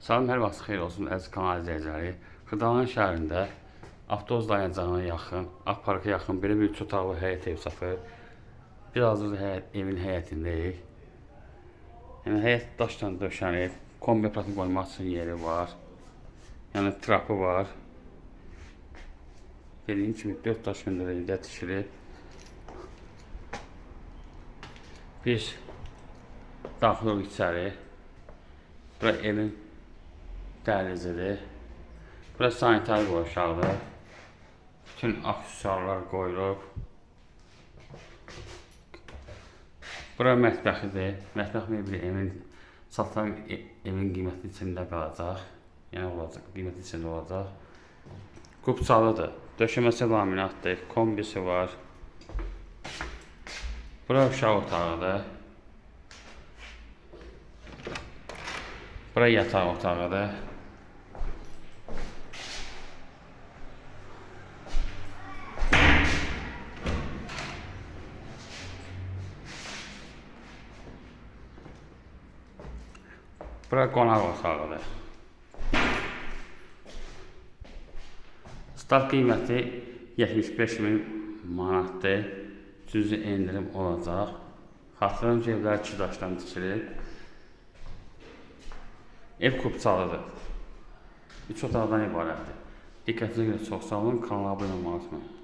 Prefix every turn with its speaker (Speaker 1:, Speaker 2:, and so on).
Speaker 1: Salam, hər vaxt xeyir olsun əziz kanal izləyiciləri. Xırdalan şəhərində avtobus dayanacağına yaxın, Akparka yaxın belə bir 3 otaqlı həyət ev satır. Biz hazırda evin həyətindəyik. Yəni həyət daşla döşənib, kombi aparatını qoymaq üçün yeri var. Yəni trapı var. Dediyim kimi 4 daş hündürlüyündə tikilib. Biz daxil oluq içəri. Bura evin dəhlizidir. Burası sanitar qovşaqdır. Bütün aksesuarlar qoyulub. Bura mətbəxidir. Mətbəx mebeli evin satılan evin qiyməti içində qalacaq. Yəni olacaq, qiyməti içində olacaq. Qubçalıdır. Döşəməsi laminatdır. Kombisi var. Bura uşaq otağıdır. Bura yataq otağıdır. Bura qonaq otağıdır. Start qiyməti 75.000 manatdır. Cüzi endirim olacaq. Xatırladım ki, evlər 2 daşdan tikilib. Ev kubçalıdır. 3 otaqdan ibarətdir. Diqqətinizə görə çox sağ olun. Kanala abunə olmayı unutmayın.